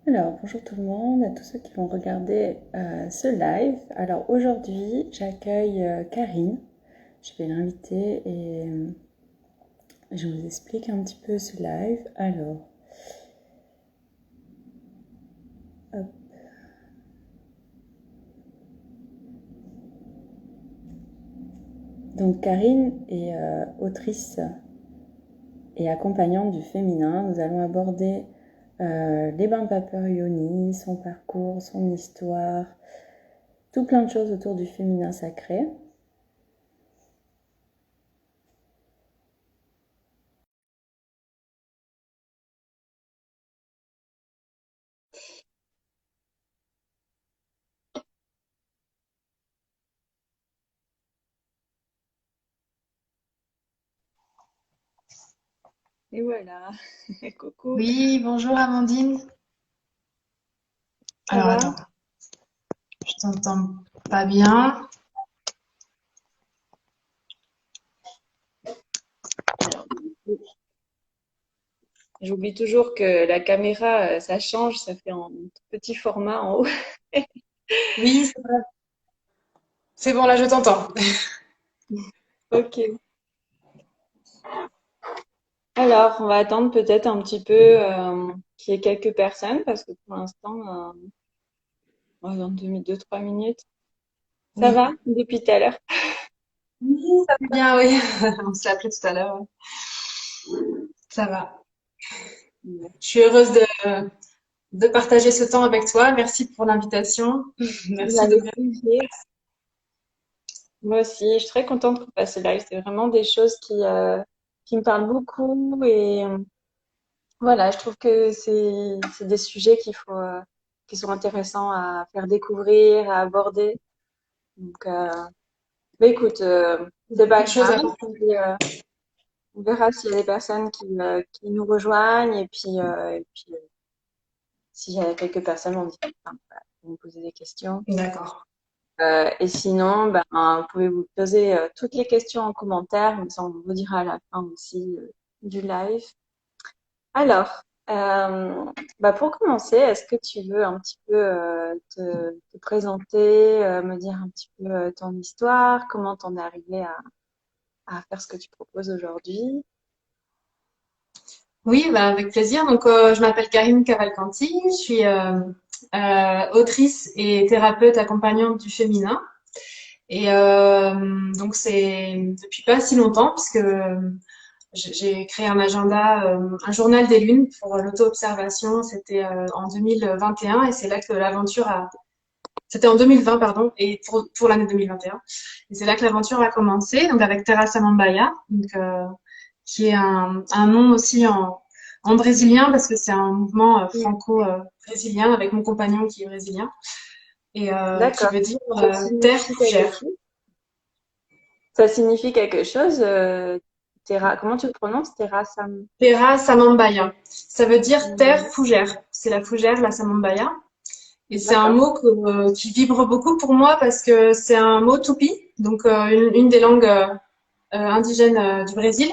Alors, bonjour tout le monde, à tous ceux qui vont regarder ce live. Alors aujourd'hui, j'accueille Karine. Je vais l'inviter et je vous explique un petit peu ce live. Alors, hop. Donc Karine est autrice et accompagnante du féminin. Nous allons aborder les bains de vapeur Yoni, son parcours, son histoire, tout plein de choses autour du féminin sacré. Et voilà, coucou, Oui, bonjour Amandine. ça Alors va? attends, je t'entends pas bien. Alors, j'oublie toujours que la caméra, ça change, ça fait en petit format en haut. Oui, c'est vrai. C'est bon, là je t'entends. Ok. Alors, on va attendre peut-être un petit peu qu'il y ait quelques personnes parce que pour l'instant, on va dans 2-3 minutes. Ça Oui, va depuis tout à l'heure? oui, ça va bien, oui. On s'est appelé tout à l'heure. Ouais. Ça va. Ouais. Je suis heureuse de partager ce temps avec toi. Merci pour l'invitation. Merci Avec d'ouvrir. plaisir. Moi aussi, je suis très contente qu'on fasse ce live. C'est vraiment des choses qui me parlent beaucoup et voilà, je trouve que c'est des sujets qui sont intéressants à faire découvrir, à aborder. Donc, mais écoute, c'est pas Quelque chose grave. à partager. Puis, on verra s'il y a des personnes qui nous rejoignent et puis s'il y a quelques personnes, on dit, enfin, voilà, vous me posez des questions. D'accord. Et sinon, ben, vous pouvez vous poser toutes les questions en commentaire, comme ça on vous dira à la fin aussi du live. Alors, bah pour commencer, est-ce que tu veux un petit peu te présenter, me dire un petit peu ton histoire, comment t'en es arrivé à faire ce que tu proposes aujourd'hui? Oui, bah, avec plaisir. Donc, je m'appelle Karine Cavalcanti. Je suis autrice et thérapeute accompagnante du féminin. Et donc c'est depuis pas si longtemps puisque j'ai créé un agenda, un journal des lunes pour l'auto-observation. C'était en 2021 et c'est là que l'aventure a. C'était en 2020 pardon et pour l'année 2021. Et c'est là que l'aventure a commencé. Donc avec Terra Samambaya, donc qui est un nom aussi en brésilien parce que c'est un mouvement franco-brésilien avec mon compagnon qui est brésilien et qui D'accord. veut dire Ça terre signifie quelque fougère. chose? Ça signifie quelque chose, comment tu le prononces, Terra Sam? Terra Samambaya. Ça veut dire terre Hmm. fougère. C'est la fougère, la Samambaya. Et c'est un D'accord. mot qui vibre beaucoup pour moi parce que c'est un mot tupi, donc une des langues indigènes du Brésil.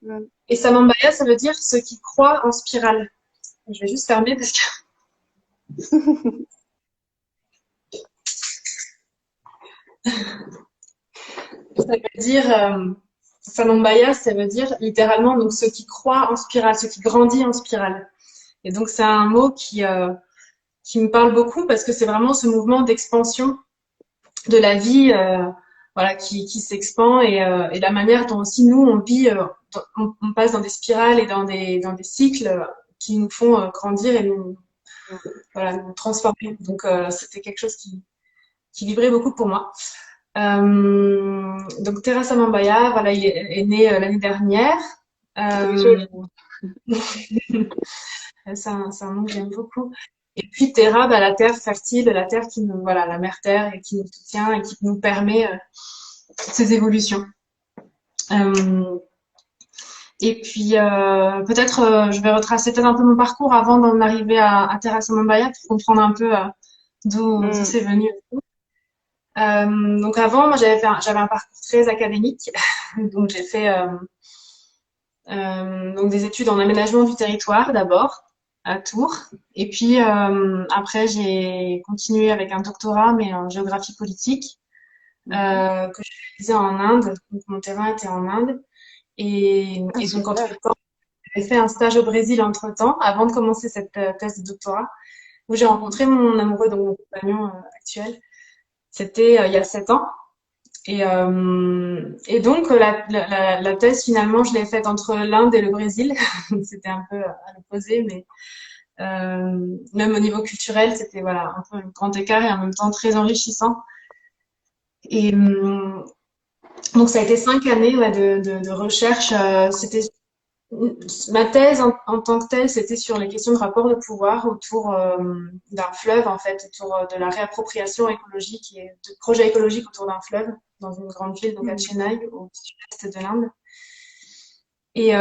Hmm. Et Samambaya, ça veut dire ce qui croit en spirale. Je vais juste fermer parce que ça veut dire Samambaya, ça veut dire littéralement donc ce qui croit en spirale, ce qui grandit en spirale. Et donc c'est un mot qui me parle beaucoup parce que c'est vraiment ce mouvement d'expansion de la vie voilà qui s'expand et la manière dont aussi nous on vit on passe dans des spirales et dans des cycles qui nous font grandir et nous voilà nous transformer donc c'était quelque chose qui vibrait beaucoup pour moi donc Teresa Mambaya voilà est né l'année dernière C'est euh, joli. c'est un nom que j'aime beaucoup et puis Terra bah, la terre fertile la terre qui nous voilà la mère terre et qui nous soutient et qui nous permet toutes ces évolutions. Euh, et puis peut-être je vais retracer peut-être un peu mon parcours avant d'en arriver à Terrasse Mombaya pour comprendre un peu d'où Hmm. c'est venu. Donc avant, moi j'avais un parcours très académique, donc j'ai fait Donc des études en aménagement du territoire d'abord à Tours. Et puis après, j'ai continué avec un doctorat, mais en géographie politique, Mhm. que je réalisais en Inde. Donc mon terrain était en Inde. Ah, Et donc super. entre-temps, j'ai fait un stage au Brésil entre-temps, avant de commencer cette thèse de doctorat, où j'ai rencontré mon amoureux, donc mon compagnon actuel. C'était il y a 7 ans. Et donc, la thèse, finalement, je l'ai faite entre l'Inde et le Brésil. C'était un peu à l'opposé, mais même au niveau culturel, c'était voilà, un peu un grand écart et en même temps très enrichissant. Et donc, ça a été 5 années ouais, de recherche. C'était ma thèse en tant que telle, c'était sur les questions de rapport de pouvoir autour d'un fleuve, en fait, autour de la réappropriation écologique et de projets écologiques autour d'un fleuve dans une grande ville, donc à Mhm. Chennai, au sud-est de l'Inde. Et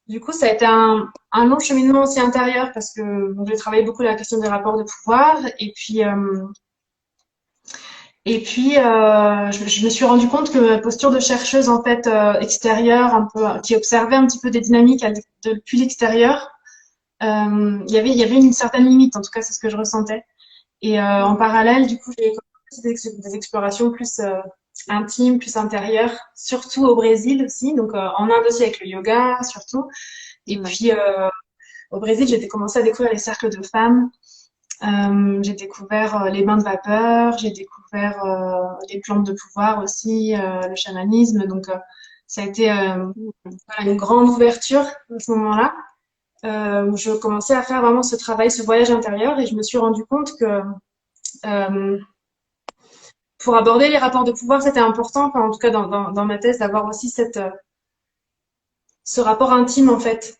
du coup, ça a été un long cheminement aussi intérieur parce que donc, j'ai travaillé beaucoup la question des rapports de pouvoir et puis, je me suis rendu compte que ma posture de chercheuse en fait extérieure, un peu qui observait un petit peu des dynamiques depuis l'extérieur, il y avait une certaine limite. En tout cas, c'est ce que je ressentais. Et en Mhm. parallèle, du coup, j'ai commencé des explorations plus intimes, plus intérieures, surtout au Brésil aussi. Donc en Inde aussi avec le yoga, surtout. Et Ouais. puis au Brésil, j'ai commencé à découvrir les cercles de femmes. J'ai découvert les bains de vapeur, j'ai découvert les plantes de pouvoir aussi, le chamanisme. Donc, ça a été Mhm. voilà, une grande ouverture à ce moment-là, où je commençais à faire vraiment ce travail, ce voyage intérieur, et je me suis rendu compte que euh, pour aborder les rapports de pouvoir, c'était important, enfin, en tout cas dans ma thèse, d'avoir aussi ce rapport intime en fait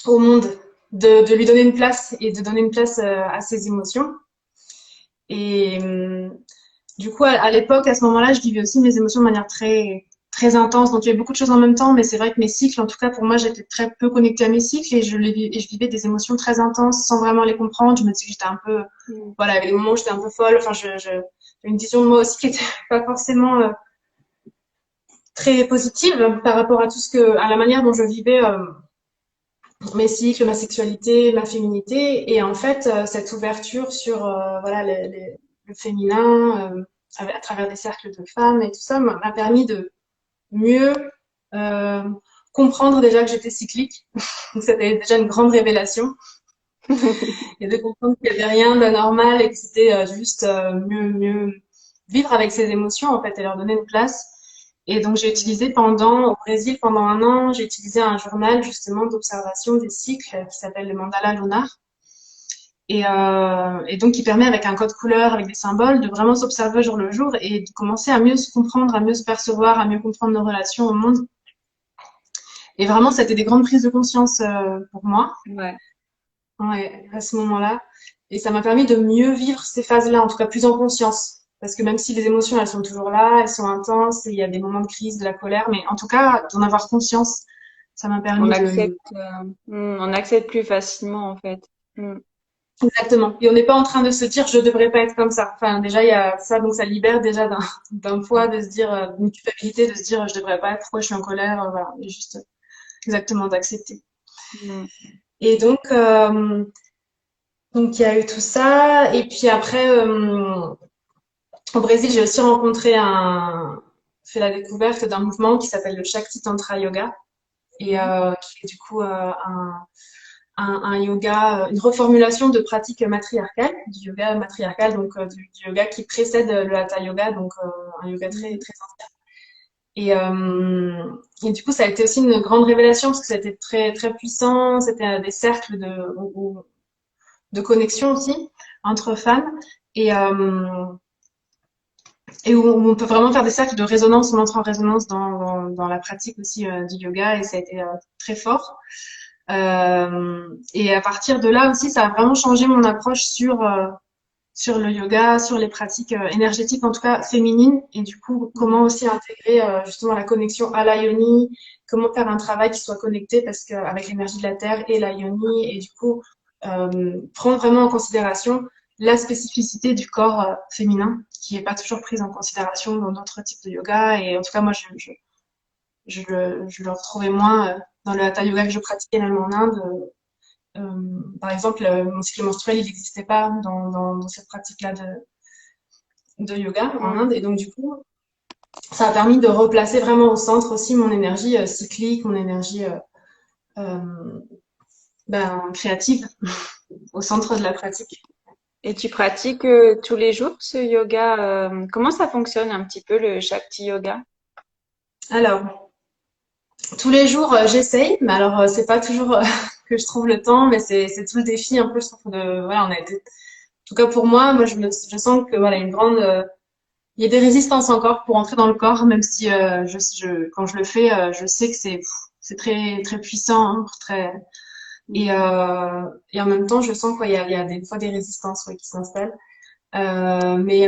au monde, de lui donner une place et de donner une place à ses émotions. Et du coup, à l'époque, à ce moment-là, je vivais aussi mes émotions de manière très, très intense. Donc, il y avait beaucoup de choses en même temps, mais c'est vrai que mes cycles, en tout cas, pour moi, j'étais très peu connectée à mes cycles et je vivais des émotions très intenses sans vraiment les comprendre. Je me disais que j'étais un peu, Mhm. voilà, il y avait des moments où j'étais un peu folle. Enfin, j'ai une vision de moi aussi qui était pas forcément très positive par rapport à à la manière dont je vivais mes cycles, ma sexualité, ma féminité. Et en fait, cette ouverture sur, voilà, le féminin, à travers des cercles de femmes et tout ça m'a permis de mieux euh, comprendre déjà que j'étais cyclique. Donc c'était déjà une grande révélation et de comprendre qu'il n'y avait rien d'anormal et que c'était juste mieux vivre avec ses émotions en fait et leur donner une place. Et donc j'ai utilisé au Brésil pendant un an, j'ai utilisé un journal justement d'observation des cycles qui s'appelle le mandala lunar. Et donc qui permet avec un code couleur, avec des symboles, de vraiment s'observer jour le jour et de commencer à mieux se comprendre, à mieux se percevoir, à mieux comprendre nos relations au monde. Et vraiment, c'était des grandes prises de conscience pour moi, Ouais. ouais, à ce moment-là. Et ça m'a permis de mieux vivre ces phases-là, en tout cas plus en conscience. Parce que même si les émotions, elles sont toujours là, elles sont intenses, et il y a des moments de crise, de la colère, mais en tout cas, d'en avoir conscience, ça m'a On permis de... accepte, on accepte plus facilement en fait. Mm. Exactement. Et on n'est pas en train de se dire, je devrais pas être comme ça. Enfin, déjà, il y a ça, donc ça libère déjà d'un poids de se dire, d'une culpabilité, de se dire, je devrais pas être, pourquoi je suis en colère, voilà. Et juste, exactement, d'accepter. Mm. Et donc il y a eu tout ça. Et puis après, au Brésil, j'ai aussi fait la découverte d'un mouvement qui s'appelle le Shakti Tantra Yoga et Mhm. qui est du coup un yoga, une reformulation de pratiques matriarcales, du yoga matriarcal, donc du yoga qui précède le Hatha Yoga, donc un yoga très Mhm. très ancien. Et du coup, ça a été aussi une grande révélation parce que c'était très très puissant. C'était des cercles de connexion aussi entre femmes. Et, euh, et où on peut vraiment faire des cercles de résonance, on entre en résonance dans la pratique aussi du yoga et ça a été très fort. Et à partir de là aussi, ça a vraiment changé mon approche sur le yoga, sur les pratiques énergétiques, en tout cas féminines, et du coup, comment Mhm. aussi intégrer justement la connexion à la yoni, comment faire un travail qui soit connecté parce qu'avec l'énergie de la terre et la yoni, et du coup, prendre vraiment en considération la spécificité du corps féminin, qui n'est pas toujours prise en considération dans d'autres types de yoga, et en tout cas, moi, je le retrouvais moins dans le hatha yoga que je pratiquais même en Inde. Par exemple, mon cycle menstruel, il n'existait pas dans cette pratique-là de yoga en Mm. Inde. Et donc, du coup, ça a permis de replacer vraiment au centre aussi mon énergie cyclique, mon énergie euh, créative au centre de la pratique. Et tu pratiques tous les jours ce yoga? Comment ça fonctionne un petit peu le Shakti Yoga? Alors, tous les jours, j'essaye, mais alors c'est pas toujours que je trouve le temps, mais c'est tout le défi un peu, je trouve, voilà, on a été, en tout cas pour moi, je sens que voilà, il y a des résistances encore pour entrer dans le corps, même si quand je le fais, je sais que c'est très très puissant, hein, très et en même temps, je sens qu'il y a des fois des résistances ouais, qui s'installent. Mais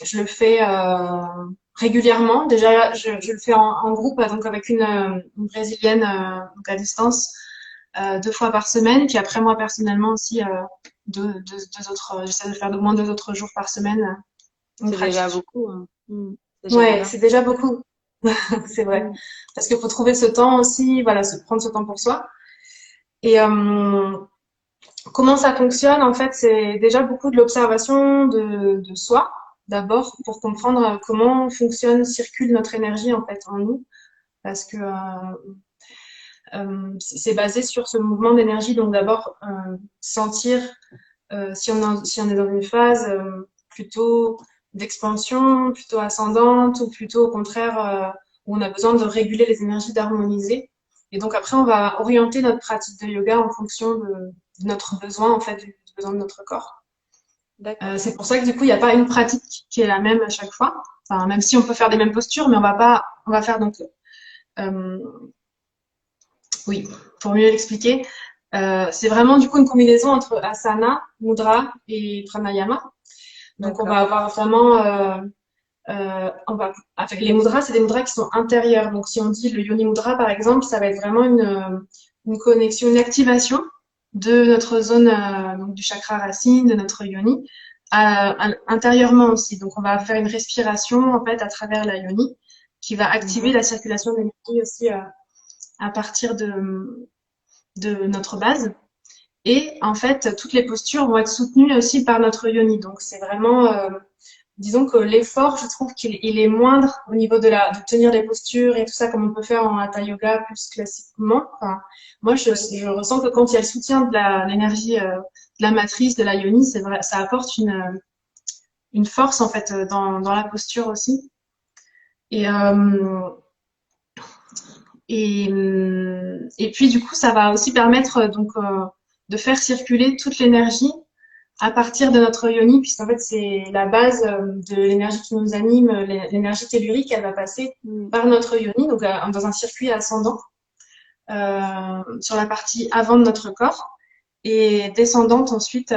je le fais régulièrement. Déjà, je le fais en groupe, donc avec une brésilienne donc à distance, 2 fois par semaine. Puis après, moi personnellement aussi, deux autres. J'essaie de faire au moins 2 autres jours par semaine une C'est déjà pratique. beaucoup, hein. C'est déjà Ouais, bien. c'est déjà beaucoup. C'est vrai. Mm. Parce qu'il faut trouver ce temps aussi, voilà, prendre ce temps pour soi. Et comment ça fonctionne? En fait, c'est déjà beaucoup de l'observation de soi, d'abord, pour comprendre comment fonctionne, circule notre énergie en fait en nous, parce que c'est basé sur ce mouvement d'énergie. Donc d'abord, sentir si on est dans une phase plutôt d'expansion, plutôt ascendante, ou plutôt au contraire où on a besoin de réguler les énergies, d'harmoniser. Et donc après, on va orienter notre pratique de yoga en fonction de notre besoin, en fait, du besoin de notre corps. D'accord. C'est pour ça que du coup, il n'y a pas une pratique qui est la même à chaque fois. Enfin, même si on peut faire des mêmes postures, mais on va faire donc, euh, oui, pour mieux l'expliquer, c'est vraiment du coup une combinaison entre asana, mudra et pranayama. Donc, on va D'accord. avoir vraiment, avec les mudras, c'est des mudras qui sont intérieurs. Donc, si on dit le yoni mudra, par exemple, ça va être vraiment une connexion, une activation de notre zone, donc du chakra racine, de notre yoni, intérieurement aussi. Donc, on va faire une respiration, en fait, à travers la yoni, qui va activer Mhm. la circulation de l'énergie aussi, à partir de notre base. Et en fait, toutes les postures vont être soutenues aussi par notre yoni. Donc, c'est vraiment, disons que l'effort, je trouve qu'il est moindre au niveau de tenir les postures et tout ça, comme on peut faire en hatha yoga plus classiquement. Enfin, moi, je ressens que quand il y a le soutien de l'énergie de la matrice, de la yoni, c'est vrai, ça apporte une force en fait dans la posture aussi. Et, euh, et puis du coup, ça va aussi permettre donc de faire circuler toute l'énergie à partir de notre yoni, puisqu'en fait, c'est la base de l'énergie qui nous anime, l'énergie tellurique, elle va passer Mm. par notre yoni, donc dans un circuit ascendant sur la partie avant de notre corps et descendante ensuite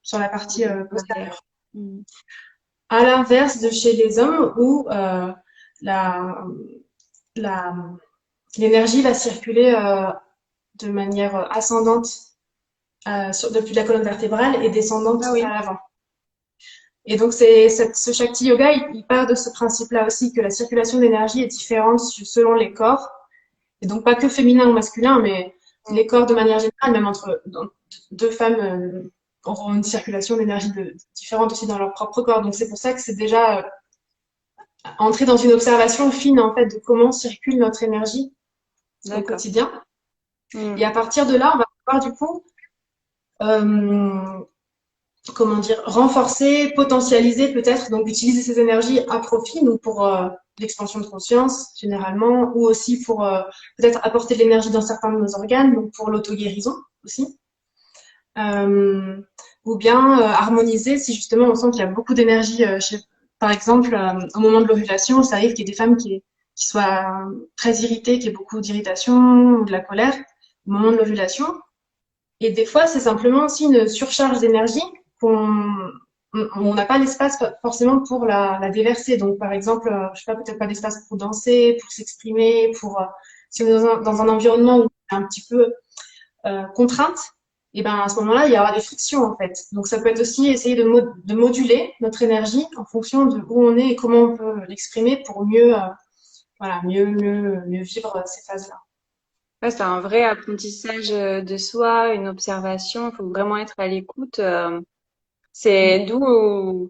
sur la partie Derrière. postérieure. Mm. À l'inverse de chez les hommes où la, la, l'énergie va circuler de manière ascendante depuis la colonne vertébrale et descendante Ah à oui. l'avant. Et donc, ce Shakti Yoga, il part de ce principe-là aussi, que la circulation d'énergie est différente selon les corps. Et donc, pas que féminin ou masculin, mais Mm. les corps de manière générale, même entre deux femmes auront une circulation d'énergie différente aussi dans leur propre corps. Donc, c'est pour ça que c'est déjà entrer dans une observation fine, en fait, de comment circule notre énergie au D'accord. quotidien. Et Mm. à partir de là, on va pouvoir, du coup, euh, comment dire, renforcer, potentialiser peut-être, donc utiliser ces énergies à profit, donc pour l'expansion de conscience généralement, ou aussi pour peut-être apporter de l'énergie dans certains de nos organes, donc pour l'auto-guérison aussi. Euh, ou bien harmoniser si justement on sent qu'il y a beaucoup d'énergie par exemple, au moment de l'ovulation, ça arrive qu'il y ait des femmes qui soient très irritées, qu'il y ait beaucoup d'irritation ou de la colère au moment de l'ovulation. Et des fois, c'est simplement aussi une surcharge d'énergie on n'a pas l'espace forcément pour la déverser. Donc, par exemple, je sais pas, peut-être pas d'espace pour danser, pour s'exprimer, si on est dans un environnement où c'est un petit peu contrainte, et ben à ce moment-là, il y aura des frictions en fait. Donc, ça peut être aussi essayer de moduler notre énergie en fonction de où on est et comment on peut l'exprimer pour mieux voilà, mieux vivre ces phases-là. Ouais, c'est un vrai apprentissage de soi, une observation. Il faut vraiment être à l'écoute. C'est d'où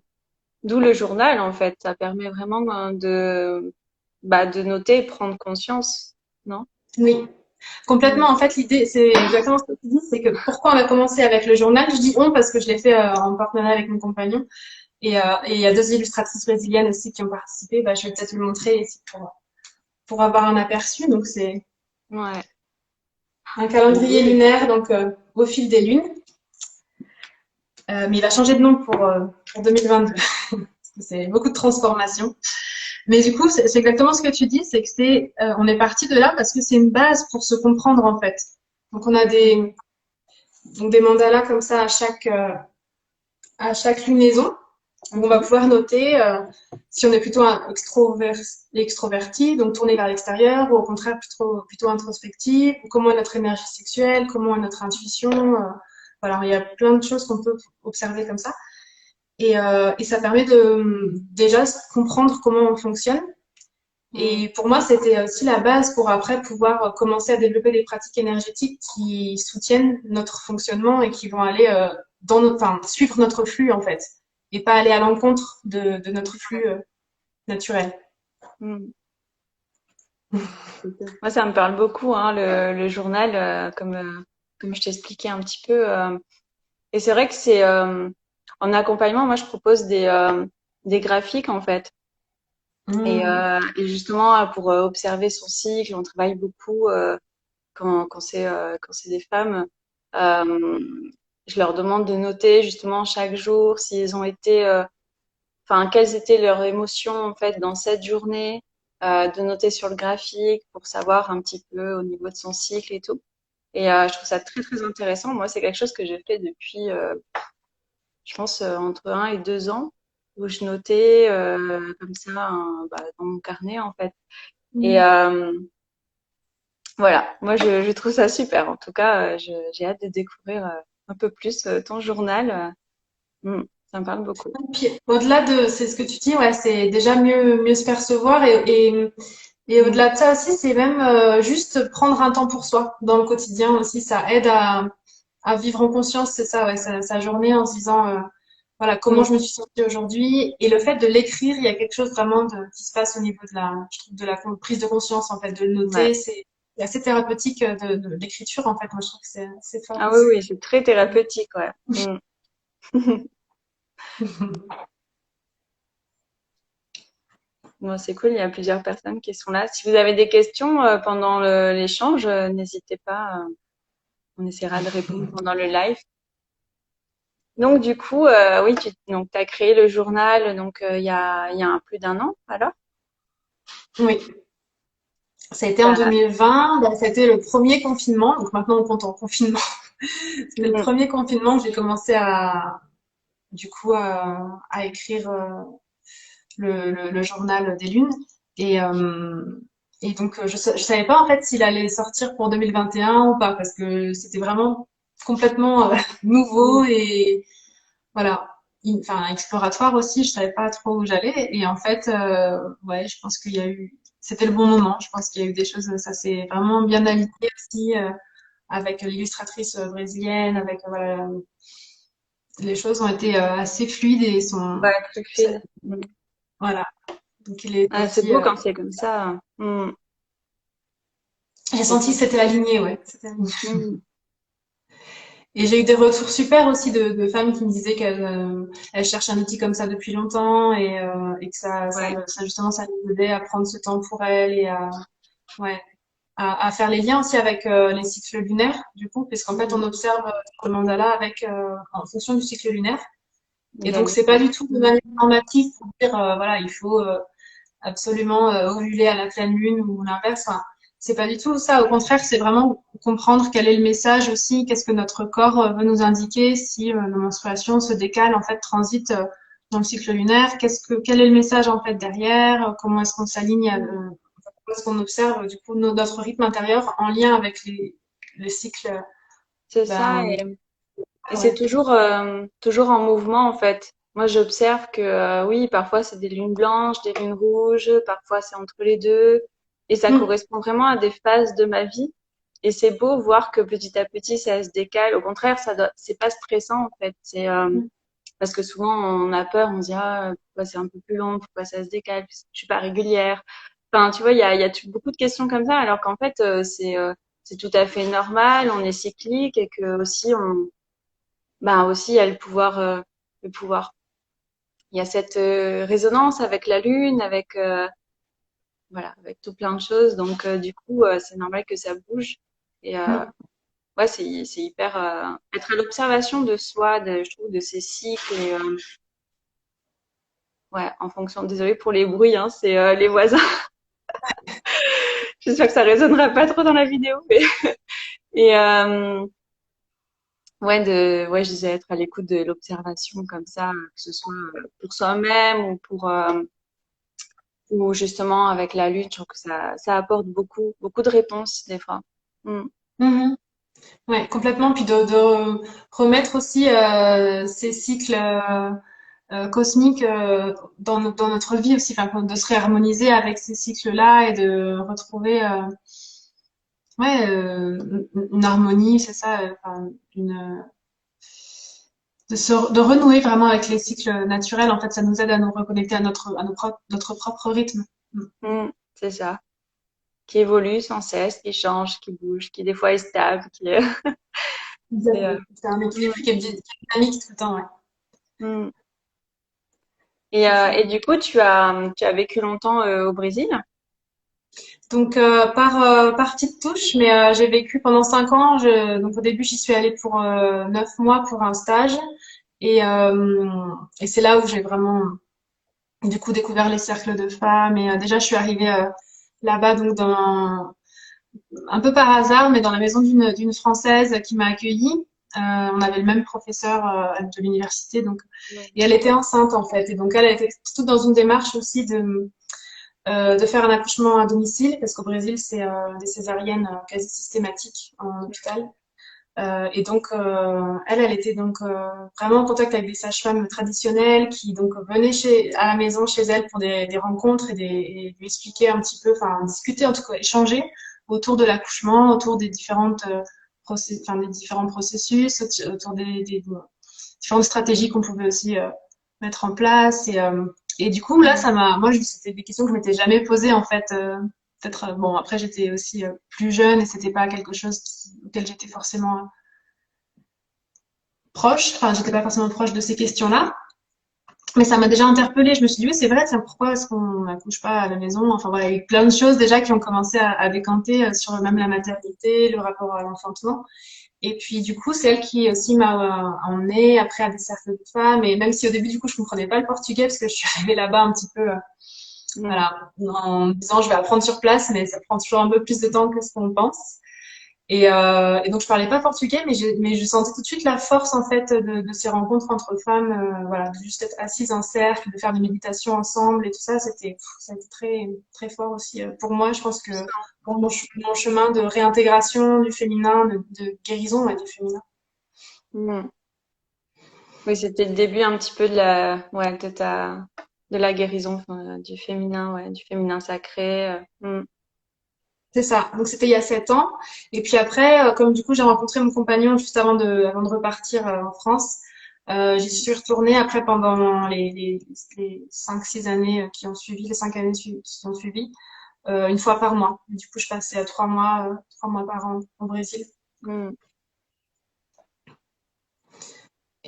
le journal en fait. Ça permet vraiment de noter et prendre conscience, non? Oui, Mm. complètement. En fait, l'idée, c'est exactement ce que tu dis, c'est que pourquoi on a commencé avec le journal? Je dis on parce que je l'ai fait en partenariat avec mon compagnon. Et il y a deux illustratrices brésiliennes aussi qui ont participé. Bah, je vais peut-être le montrer ici pour avoir un aperçu. Donc, c'est Ouais. un calendrier lunaire, donc au fil des lunes. Mais il a changé de nom pour 2022. Parce que c'est beaucoup de transformations. Mais du coup, c'est exactement ce que tu dis, c'est que on est parti de là parce que c'est une base pour se comprendre en fait. Donc on a des mandalas comme ça à chaque lunaison où on va Mhm. pouvoir noter si on est plutôt extroverti, donc tourné vers l'extérieur, ou au contraire plutôt introspectif, ou comment est notre énergie sexuelle, comment est notre intuition. Voilà, il y a plein de choses qu'on peut observer comme ça. Et ça permet de déjà comprendre comment on fonctionne. Mm. Et pour moi, c'était aussi la base pour après pouvoir commencer à développer des pratiques énergétiques qui soutiennent notre fonctionnement et qui vont aller enfin, suivre notre flux en fait, et pas aller à l'encontre de notre flux naturel. Mm. Moi, ça me parle beaucoup, hein, le journal, comme je t'expliquais un petit peu. Et c'est vrai que c'est en accompagnement, moi, je propose des graphiques en fait. Et justement, pour observer son cycle, on travaille beaucoup quand c'est des femmes. Euh, je leur demande de noter justement chaque jour s'ils ont été, enfin, quelles étaient leurs émotions en fait dans cette journée, de noter sur le graphique pour savoir un petit peu au niveau de son cycle et tout. Et je trouve ça très très intéressant. Moi, c'est quelque chose que j'ai fait depuis, je pense, entre 1 et 2 ans, où je notais comme ça dans mon carnet en fait. Et Mm. voilà, moi je trouve ça super. En tout cas, j'ai hâte de découvrir un peu plus ton journal. Ça me parle beaucoup. Puis au-delà de, c'est ce que tu dis, ouais, c'est déjà mieux se percevoir et Mm. au-delà de ça aussi, c'est même juste prendre un temps pour soi dans le quotidien aussi, ça aide à vivre en conscience, c'est ça, ouais, sa journée en se disant, voilà, comment Mm. je me suis sentie aujourd'hui. Et le fait de l'écrire, il y a quelque chose vraiment qui se passe au niveau je trouve, de la prise de conscience, en fait, de le Ouais. noter, c'est assez thérapeutique de l'écriture, en fait. Moi, je trouve que c'est fort Ah oui, aussi. oui, c'est très thérapeutique, ouais. Mm. Bon, c'est cool, il y a plusieurs personnes qui sont là. Si vous avez des questions pendant l'échange, n'hésitez pas. On essaiera de répondre pendant le live. Donc du coup, oui, donc t'as créé le journal donc il y a plus d'1 an alors. Oui. Ça a été en T'as- 2020, bah, ça a été le premier confinement, donc maintenant on compte en confinement. C'était le Mm. premier confinement que j'ai commencé du coup, à écrire le journal des lunes. Et, euh, et donc, je savais pas en fait s'il allait sortir pour 2021 ou pas, parce que c'était vraiment complètement nouveau Mm. et voilà, enfin exploratoire aussi. Je savais pas trop où j'allais. Et en fait, ouais, je pense qu'il y a eu, c'était le bon moment. Je pense qu'il y a eu des choses, ça s'est vraiment bien aligné aussi avec l'illustratrice brésilienne, avec voilà, les choses ont été assez fluides et Ouais, très fluide. Mm. voilà. Donc il est Ah, c'est aussi, beau quand c'est comme ça. j'ai C'est senti top. que c'était aligné, ouais. C'était aligné. Mm. Et j'ai eu des retours super aussi de femmes qui me disaient qu'elles elles cherchent un outil comme ça depuis longtemps et que Ouais. ça justement ça les aidait à prendre ce temps pour elles et ouais, à faire les liens aussi avec les cycles lunaires du coup, puisqu'en fait on Mm. observe le mandala avec en fonction du cycle lunaire. Et Il a donc lu. c'est pas du tout de manière normative pour dire voilà il faut absolument ovuler à la pleine lune ou l'inverse. Enfin, c'est pas du tout ça. Au contraire, c'est vraiment comprendre quel est le message aussi, qu'est-ce que notre corps veut nous indiquer si nos menstruations se décalent, en fait, transitent dans le cycle lunaire. Quel est le message en fait derrière comment est-ce qu'on s'aligne, Mm. comment est-ce qu'on observe du coup notre rythme intérieur en lien avec les cycles. C'est ça. Ben Et c'est ouais. toujours en mouvement en fait. Moi, j'observe que oui, parfois c'est des lunes blanches, des lunes rouges, parfois c'est entre les deux. Et ça Mm. correspond vraiment à des phases de ma vie. Et c'est beau voir que petit à petit, ça se décale. Au contraire, c'est pas stressant, en fait. Mm. Parce que souvent, on a peur, on se dit, ah, pourquoi c'est un peu plus long, pourquoi ça se décale, parce que je suis pas régulière. Enfin, tu vois, il y a beaucoup de questions comme ça, alors qu'en fait, c'est tout à fait normal, on est cyclique et que aussi, ben aussi, il y a le pouvoir. Il y a cette résonance avec la lune, voilà, avec tout plein de choses. Donc, du coup, c'est normal que ça bouge. Et Mm. ouais, c'est hyper être à l'observation de soi, je trouve, de ses cycles. Et, ouais, en fonction. Désolée pour les bruits, hein, c'est les voisins. J'espère que ça résonnera pas trop dans la vidéo. Et ouais, je disais être à l'écoute de l'observation comme ça, que ce soit pour soi-même ou justement avec la lutte. Je trouve que ça apporte beaucoup de réponses des fois. Mm. Mhm. Ouais, complètement. Puis de remettre aussi ces cycles cosmiques dans notre vie aussi, enfin, de se réharmoniser avec ces cycles-là et de retrouver ouais, une harmonie, c'est ça, enfin, de renouer vraiment avec les cycles naturels. En fait, ça nous aide à nous reconnecter notre propre rythme. Mm. Mm, c'est ça. Qui évolue sans cesse, qui change, qui bouge, qui des fois est stable, c'est, C'est un équilibre qui est dynamique tout le temps, ouais. mm. C'est ça. Et du coup, tu as vécu longtemps au Brésil? Donc par petite touche, mais j'ai vécu pendant 5 ans. Donc au début j'y suis allée pour 9 mois pour un stage et c'est là où j'ai vraiment du coup découvert les cercles de femmes et déjà je suis arrivée là-bas donc dans un peu par hasard, mais dans la maison d'une Française qui m'a accueillie. On avait le même professeur de l'université donc Ouais. et elle était enceinte en fait et donc elle était toute dans une démarche aussi de faire un accouchement à domicile, parce qu'au Brésil, c'est des césariennes quasi systématiques en hôpital. Et donc, elle était donc vraiment en contact avec des sages-femmes traditionnelles qui donc venaient à la maison chez elle pour des rencontres et lui expliquer un petit peu, enfin discuter en tout cas, échanger autour de l'accouchement, autour des des différents processus, autour des différentes stratégies qu'on pouvait aussi mettre en place. Et du coup, là, Mm. c'était des questions que je m'étais jamais posées en fait. Peut-être, bon, après j'étais aussi plus jeune et c'était pas quelque chose auquel j'étais forcément proche. Enfin, j'étais pas forcément proche de ces questions-là. Mais ça m'a déjà interpellée. Je me suis dit, oui, c'est vrai, tiens, pourquoi est-ce qu'on n'accouche pas à la maison? Enfin, voilà, il y a eu plein de choses déjà qui ont commencé à décanter sur même la maternité, le rapport à l'enfantement. Et puis du coup, c'est elle qui aussi m'a emmenée après à des cercles de femmes. Et même si au début, du coup, je comprenais pas le portugais parce que je suis arrivée là-bas un petit peu, Mm. voilà, en me disant je vais apprendre sur place, mais ça prend toujours un peu plus de temps que ce qu'on pense. Et donc je parlais pas portugais, mais je sentais tout de suite la force en fait de ces rencontres entre femmes, voilà, de juste être assises en cercle, de faire des méditations ensemble et tout ça, ça a été très très fort aussi pour moi. Je pense que pour mon chemin de réintégration du féminin, de guérison ouais, du féminin. Mm. Oui, c'était le début un petit peu ouais, de la guérison, enfin, du féminin, ouais, du féminin sacré. C'est ça. Donc c'était il y a 7 ans. Et puis après, comme du coup j'ai rencontré mon compagnon juste avant de repartir en France, j'y suis retournée après pendant les 5, 6 années qui ont suivi, les 5 années qui ont suivi, une fois par mois. Du coup, je passais à 3 mois par an au Brésil. Mm.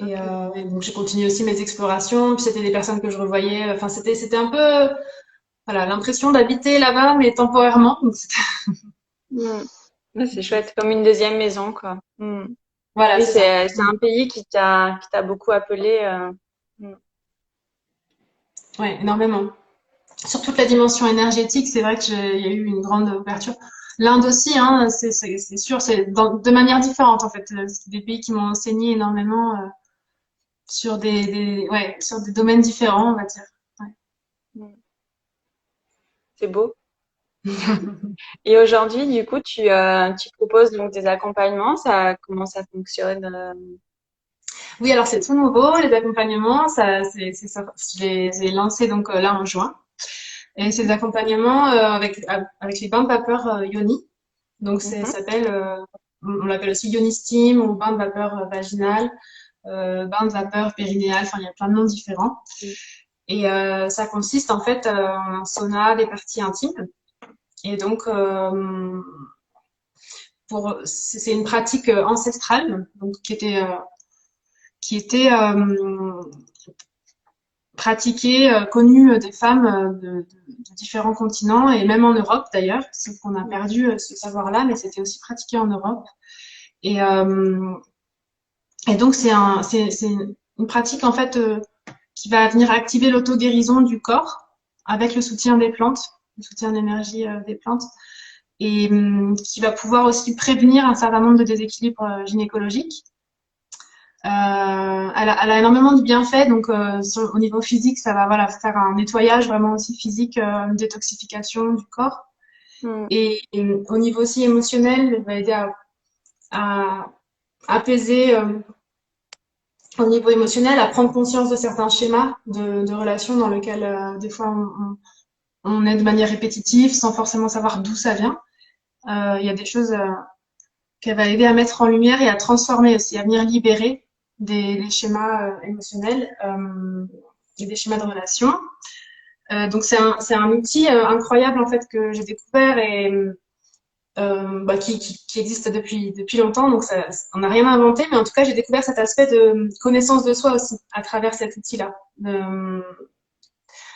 Ok. Et donc j'ai continué aussi mes explorations. Puis c'était des personnes que je revoyais. Enfin, c'était un peu, voilà, l'impression d'habiter là-bas, mais temporairement. Donc Mm. Ouais, c'est chouette, comme une deuxième maison, quoi. voilà, Oui, c'est ça. c'est un pays qui t'a beaucoup appelé. Mm. Ouais, énormément. Sur toute la dimension énergétique, c'est vrai il y a eu une grande ouverture. L'Inde aussi, hein, c'est sûr, c'est de manière différente en fait. C'est des pays qui m'ont enseigné énormément sur ouais, sur des domaines différents, on va dire. Ouais. Mm. C'est beau. Et aujourd'hui, du coup, tu proposes donc des accompagnements. Comment ça fonctionne? Oui, alors c'est tout nouveau, les accompagnements, ça, je les ai lancés donc là en juin. Et c'est des accompagnements avec les bains de vapeur Yoni. Donc, ça Mhm. s'appelle, on l'appelle aussi Yoni Steam ou bain de vapeur vaginal, bain de vapeur périnéal. Enfin, il y a plein de noms différents. Et ça consiste en fait en un sauna des parties intimes. Et donc, c'est une pratique ancestrale, donc qui était pratiquée, connue des femmes de différents continents et même en Europe d'ailleurs, sauf qu'on a perdu ce savoir-là, mais c'était aussi pratiqué en Europe. Et, euh, et donc c'est une pratique en fait qui va venir activer l'auto-guérison du corps avec le soutien des plantes, le soutien d'énergie des plantes, et qui va pouvoir aussi prévenir un certain nombre de déséquilibres gynécologiques. Elle a énormément de bienfaits, donc au niveau physique, ça va voilà faire un nettoyage vraiment aussi physique, une détoxification du corps, Mm. et au niveau aussi émotionnel, elle va aider à apaiser au niveau émotionnel, à prendre conscience de certains schémas de relations dans lesquels des fois on est de manière répétitive sans forcément savoir d'où ça vient. Il y a des choses qu'elle va aider à mettre en lumière et à transformer aussi, à venir libérer des schémas émotionnels et des schémas de relation. Donc c'est un outil incroyable en fait que j'ai découvert et qui existe depuis longtemps. Donc on n'a rien inventé, mais en tout cas j'ai découvert cet aspect de connaissance de soi aussi à travers cet outil-là.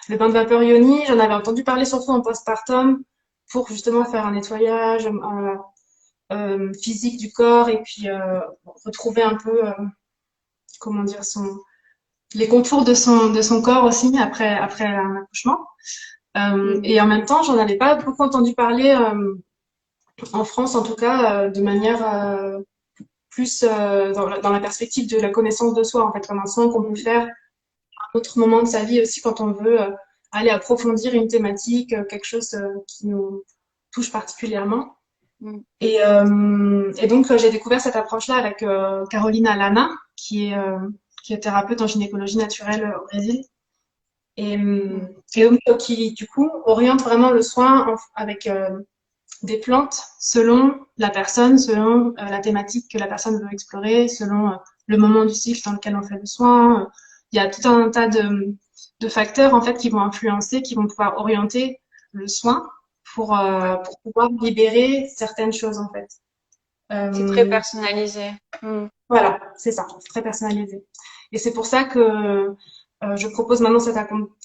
Le bain de vapeur Yoni, j'en avais entendu parler surtout en postpartum pour justement faire un nettoyage physique du corps et puis retrouver un peu comment dire les contours de son corps aussi après un accouchement. Mm. Et en même temps, j'en avais pas beaucoup entendu parler en France, en tout cas, de manière plus dans la perspective de la connaissance de soi, en fait, comme un soin qu'on peut faire à un autre moment de sa vie aussi quand on veut aller approfondir une thématique, quelque chose qui nous touche particulièrement. Mm. Et donc, j'ai découvert cette approche-là avec Carolina Lana, qui est thérapeute en gynécologie naturelle au Brésil. Et, Mm. et donc, qui, du coup, oriente vraiment le soin avec des plantes selon la personne, selon la thématique que la personne veut explorer, selon le moment du cycle dans lequel on fait le soin. Il y a tout un tas de facteurs, en fait, qui vont influencer, qui vont pouvoir orienter le soin pour pouvoir libérer certaines choses, en fait. C'est très Euh, personnalisé. Mm. voilà, c'est ça, c'est très personnalisé. Et c'est pour ça que je propose maintenant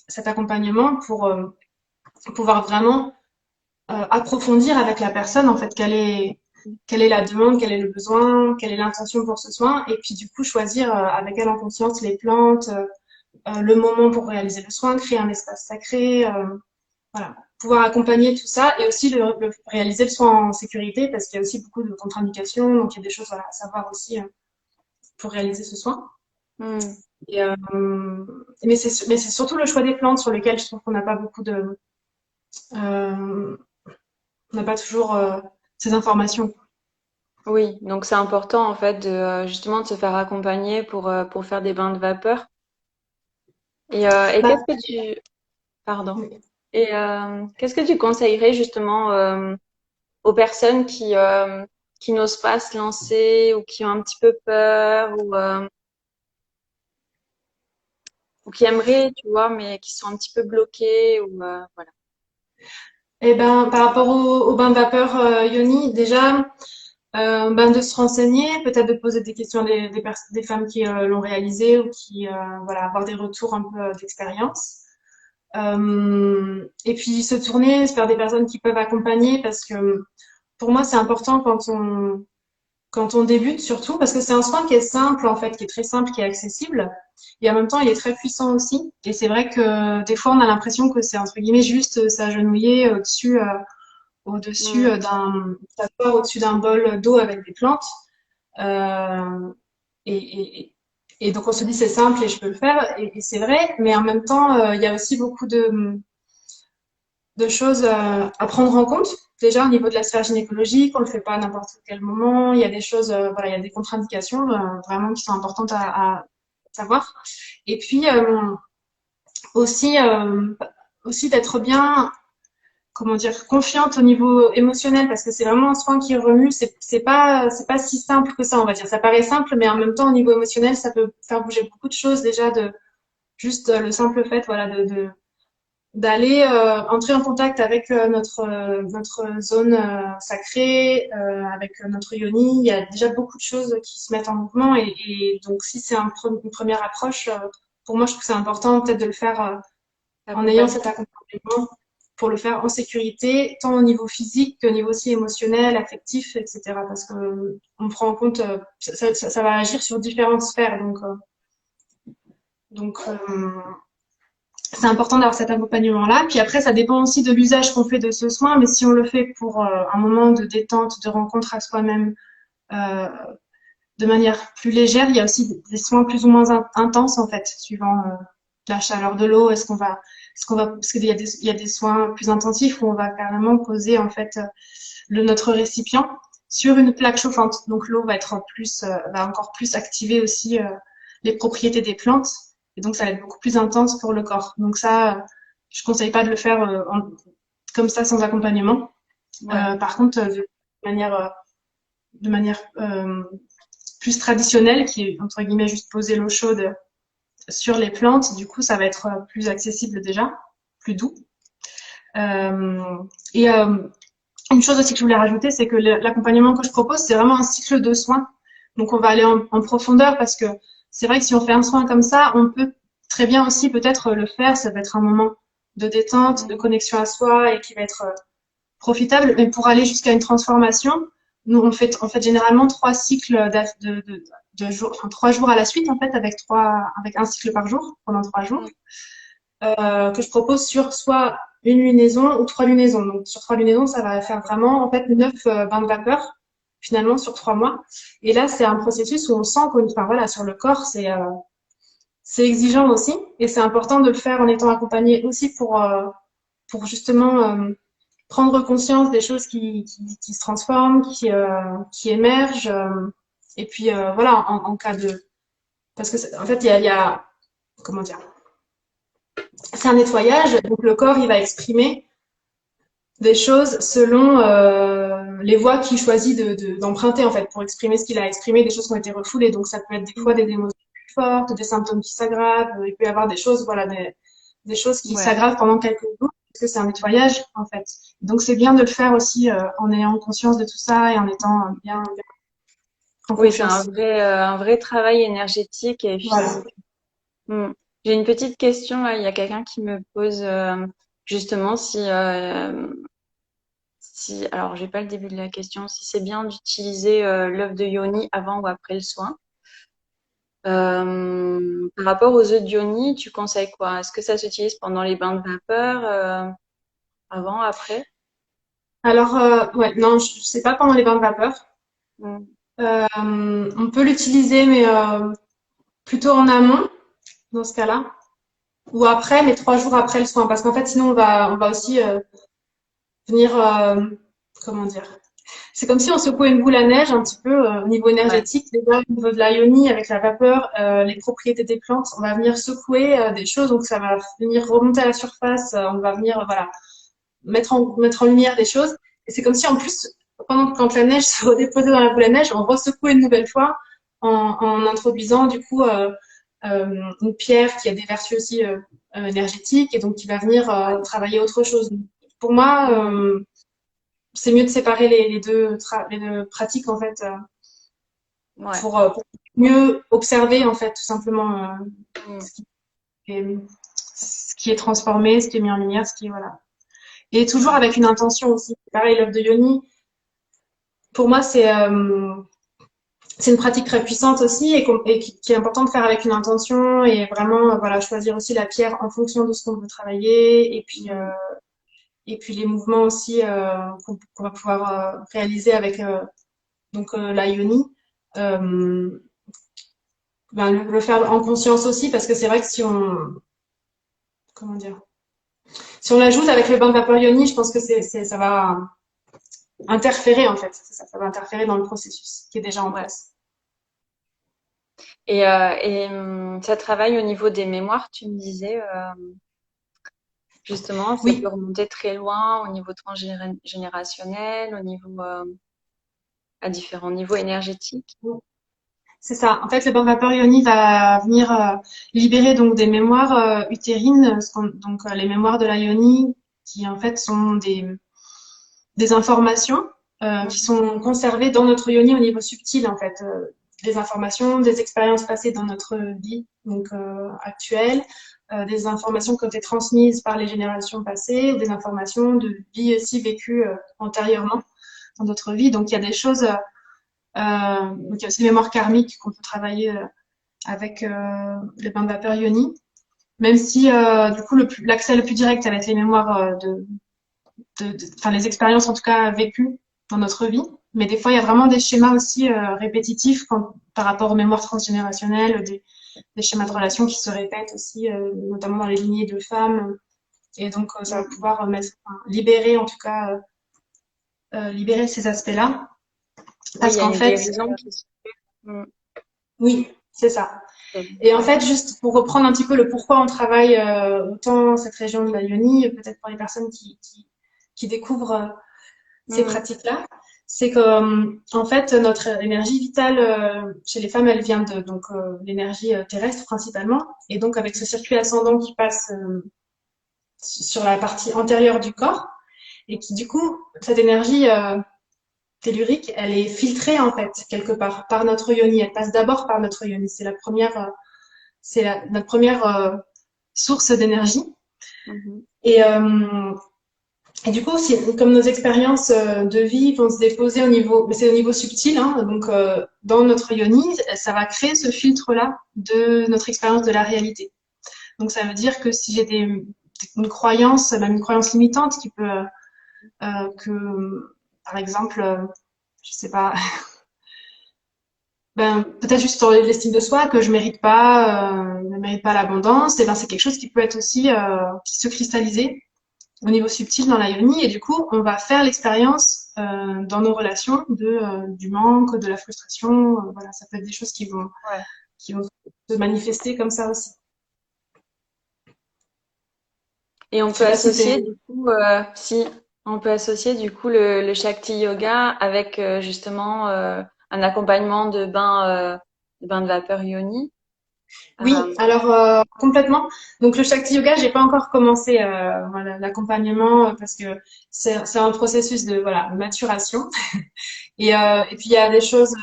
cet accompagnement pour pouvoir vraiment approfondir avec la personne, en fait, quelle est la demande, quel est le besoin, quelle est l'intention pour ce soin, et puis du coup choisir avec elle en conscience les plantes, le moment pour réaliser le soin, créer un espace sacré, voilà, pouvoir accompagner tout ça et aussi réaliser le soin en sécurité parce qu'il y a aussi beaucoup de contre-indications, donc il y a des choses voilà, à savoir aussi pour réaliser ce soin. Mm. Et, mais c'est surtout le choix des plantes sur lesquelles je trouve qu'on n'a pas beaucoup on n'a pas toujours ces informations. Oui, donc c'est important en fait de justement de se faire accompagner pour faire des bains de vapeur. Et Bah, qu'est-ce que tu pardon. oui. Et qu'est-ce que tu conseillerais justement aux personnes qui n'osent pas se lancer ou qui ont un petit peu peur ou qui aimeraient, tu vois, mais qui sont un petit peu bloquées ou voilà. Eh ben, par rapport au bain de vapeur Yoni, déjà, ben de se renseigner, peut-être de poser des questions des femmes qui l'ont réalisé ou qui, voilà, avoir des retours un peu d'expérience. Et puis se tourner vers des personnes qui peuvent accompagner parce que pour moi, c'est important quand on débute surtout, parce que c'est un soin qui est simple en fait, qui est très simple, qui est accessible, et en même temps il est très puissant aussi. Et c'est vrai que des fois on a l'impression que c'est entre guillemets juste s'agenouiller au-dessus Mm. s'asseoir au-dessus d'un bol d'eau avec des plantes. Euh, et, et, et donc on se dit c'est simple et je peux le faire, et c'est vrai, mais en même temps il y a aussi beaucoup de choses à prendre en compte. Déjà, au niveau de la sphère gynécologique, on le fait pas à n'importe quel moment. Il y a des choses, voilà, il y a des contre-indications vraiment qui sont importantes à savoir. Et puis aussi, aussi d'être bien, comment dire, confiante au niveau émotionnel, parce que c'est vraiment un soin qui remue. C'est pas si simple que ça, on va dire. Ça paraît simple, mais en même temps, au niveau émotionnel, ça peut faire bouger beaucoup de choses déjà de juste le simple fait, voilà, d'aller entrer en contact avec notre zone sacrée, avec notre yoni. Il y a déjà beaucoup de choses qui se mettent en mouvement et donc si c'est une première approche, pour moi je trouve que c'est important peut-être de le faire en ayant Accompagné. cet accompagnement pour le faire en sécurité, tant au niveau physique qu'au niveau aussi émotionnel, affectif, etc. Parce que on prend en compte, ça va agir sur différentes sphères, donc c'est important d'avoir cet accompagnement-là. Puis après, ça dépend aussi de l'usage qu'on fait de ce soin, mais si on le fait pour un moment de détente, de rencontre à soi-même, euh, de manière plus légère, il y a aussi des soins plus ou moins intenses en fait, suivant la chaleur de l'eau. Parce qu'il y a des soins plus intensifs où on va carrément poser en fait notre récipient sur une plaque chauffante. Donc l'eau va encore plus activer aussi les propriétés des plantes. Et donc ça va être beaucoup plus intense pour le corps. Donc ça, je conseille pas de le faire comme ça sans accompagnement. Ouais. Par contre, manière, euh, de manière plus traditionnelle, qui est entre guillemets juste poser l'eau chaude sur les plantes, du coup ça va être plus accessible déjà, plus doux. Et une chose aussi que je voulais rajouter, c'est que l'accompagnement que je propose, c'est vraiment un cycle de soins. Donc on va aller en profondeur parce que c'est vrai que si on fait un soin comme ça, on peut très bien aussi peut-être le faire. Ça va être un moment de détente, de connexion à soi et qui va être profitable. Mais pour aller jusqu'à une transformation, nous on fait généralement 3 cycles de jours, enfin 3 jours à la suite en fait avec un cycle par jour pendant 3 jours que je propose sur soit une lunaison ou 3 lunaisons. Donc sur 3 lunaisons, ça va faire vraiment en fait 9 bains de vapeur finalement sur 3 mois. Et là, c'est un processus où on sent enfin voilà, sur le corps, c'est exigeant aussi, et c'est important de le faire en étant accompagné aussi pour justement prendre conscience des choses qui se transforment, qui émergent. Et puis voilà, en cas de, parce que en fait, il y a comment dire, c'est un nettoyage, donc le corps il va exprimer des choses selon les voies qu'il choisit d'emprunter en fait pour exprimer ce qu'il a exprimé, des choses qui ont été refoulées. Donc ça peut être des fois des émotions plus fortes, des symptômes qui s'aggravent, il peut y avoir des choses, voilà, des choses qui Ouais. s'aggravent pendant quelques jours parce que c'est un nettoyage en fait. Donc c'est bien de le faire aussi en ayant conscience de tout ça et en étant bien en Oui, c'est confiance. un vrai travail énergétique et Voilà. physique. Hmm. J'ai une petite question là. Il y a quelqu'un qui me pose justement si, alors j'ai pas le début de la question, si c'est bien d'utiliser l'œuf de yoni avant ou après le soin. Par rapport aux œufs de yoni, tu conseilles quoi? Est-ce que ça s'utilise pendant les bains de vapeur, avant, après? Alors ouais, non, je sais pas pendant les bains de vapeur. Hmm. On peut l'utiliser, mais plutôt en amont dans ce cas-là. Ou après, mais 3 jours après le soin. Parce qu'en fait, sinon, on va aussi venir, comment dire? C'est comme si on secouait une boule à neige un petit peu au niveau Ouais. énergétique. Déjà, au niveau de l'ionie, avec la vapeur, les propriétés des plantes, on va venir secouer des choses. Donc, ça va venir remonter à la surface. On va venir, voilà, mettre en lumière des choses. Et c'est comme si, en plus, quand la neige se redéposait dans la boule à neige, on resecouait une nouvelle fois en introduisant, du coup, une pierre qui a des vertus aussi énergétiques et donc qui va venir Ouais. travailler autre chose. Pour moi, Hmm. c'est mieux de séparer les deux pratiques en fait Ouais. pour mieux observer en fait tout simplement Hmm. ce qui est, ce qui est transformé, ce qui est mis en lumière, ce qui est voilà. Et toujours Ouais. avec une intention aussi. Pareil, l'œuvre de Yoni, pour moi c'est une pratique très puissante aussi et qui est important de faire avec une intention et vraiment voilà choisir aussi la pierre en fonction de ce qu'on veut travailler Hmm. et puis les mouvements aussi qu'on va pouvoir réaliser avec la Yoni. Euh, ben, le faire en conscience aussi parce que c'est vrai que si on comment dire si on l'ajoute avec le bain de vapeur Yoni, je pense que ça va interférer en fait, ça va interférer dans le processus qui est déjà en Ouais. place. Et ça travaille au niveau des mémoires, tu me disais, Justement, ça peut Oui, remonter très loin au niveau transgénérationnel, au niveau, à différents niveaux énergétiques. c'est ça. En fait, le bain vapeur ioni va venir libérer donc des mémoires utérines, donc les mémoires de la yoni, qui en fait sont des informations qui Mhm. sont conservées dans notre yoni au niveau subtil, en fait. Des informations, des expériences passées dans notre vie donc actuelle, des informations qui ont été transmises par les générations passées, ou des informations de vie aussi vécues antérieurement dans d'autres vies. Donc il y a des choses, donc il y a aussi les mémoires karmiques qu'on peut travailler avec les bains de vapeur yoni, même si du coup l'accès le plus direct avec les mémoires enfin les expériences en tout cas vécues dans notre vie. Mais des fois, il y a vraiment des schémas aussi répétitifs par rapport aux mémoires transgénérationnelles, des schémas de relations qui se répètent aussi, notamment dans les lignées de femmes. Et donc, ça va Mhm. pouvoir libérer, en tout cas, libérer ces aspects-là. Oui, il Parce y a qu'en une fait, guérison qui se fait. Mm. oui, c'est ça. C'est Et en ouais. fait, juste pour reprendre un petit peu le pourquoi on travaille autant cette région de la Yoni, peut-être pour les personnes qui découvrent ces Mm. pratiques-là, c'est que en fait notre énergie vitale chez les femmes, elle vient de donc l'énergie terrestre principalement, et donc avec ce circuit ascendant qui passe sur la partie antérieure du corps, et qui du coup cette énergie tellurique, elle est filtrée en fait quelque part par notre yoni. Elle passe d'abord par notre yoni. C'est la première, notre première source d'énergie. Mhm. Et Et du coup, comme nos expériences de vie vont se déposer au niveau, mais c'est au niveau subtil, hein, donc dans notre yoni, ça va créer ce filtre-là de notre expérience de la réalité. Donc ça veut dire que si j'ai une croyance, même une croyance limitante qui peut, que, par exemple, je sais pas, ben peut-être juste sur l'estime de soi, que je ne mérite pas l'abondance, et ben c'est quelque chose qui peut être aussi qui se cristalliser au niveau subtil dans la yoni, et du coup on va faire l'expérience dans nos relations du manque, de la frustration, voilà, ça peut être des choses Ouais. qui vont se manifester comme ça aussi. Et on Je peut sais pas si associer c'est du coup, si on peut associer du coup le Shakti Yoga avec justement un accompagnement de bain de vapeur yoni. oui, Euh, alors complètement. Donc le Shakti Yoga, j'ai pas encore commencé voilà, l'accompagnement parce que c'est un processus de voilà de maturation. Et puis il y a des choses.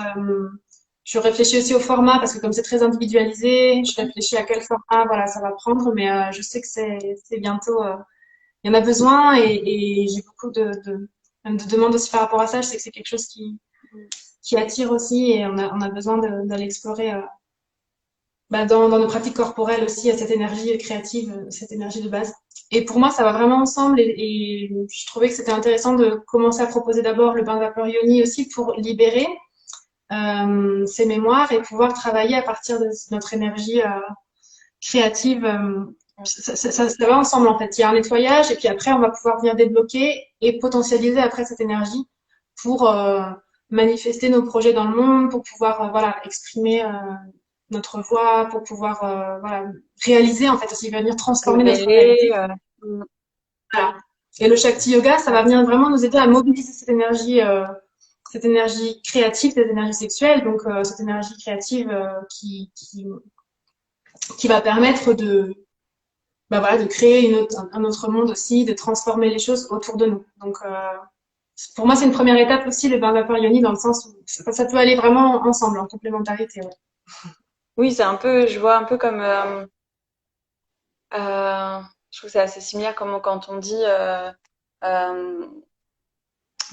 Je réfléchis aussi au format parce que comme c'est très individualisé, je réfléchis à quel format voilà ça va prendre. Mais je sais que c'est bientôt. Il y en a besoin et j'ai beaucoup de demandes aussi par rapport à ça. Je sais que c'est quelque chose qui attire aussi et on a besoin d'aller explorer bah, dans nos pratiques corporelles aussi cette énergie créative, cette énergie de base. Et pour moi, ça va vraiment ensemble et je trouvais que c'était intéressant de commencer à proposer d'abord le bain de vapeur yoni aussi pour libérer ces mémoires et pouvoir travailler à partir de notre énergie créative. Ça va ensemble en fait. Il y a un nettoyage et puis après on va pouvoir venir débloquer et potentialiser après cette énergie pour manifester nos projets dans le monde, pour pouvoir voilà exprimer notre voix, pour pouvoir voilà réaliser en fait aussi venir transformer notre révéler. réalité. Mm. Voilà. Et le Shakti Yoga, ça va Ouais. venir vraiment nous aider à mobiliser cette énergie créative, cette énergie sexuelle, donc cette énergie créative qui va permettre de bah voilà, de créer un autre monde aussi, de transformer les choses autour de nous. Donc, pour moi, c'est une première étape aussi, le bain vapeur yoni, dans le sens où ça peut aller vraiment ensemble, en complémentarité. Ouais. Oui, c'est un peu, je vois un peu comme, je trouve que c'est assez similaire comme quand on dit, euh,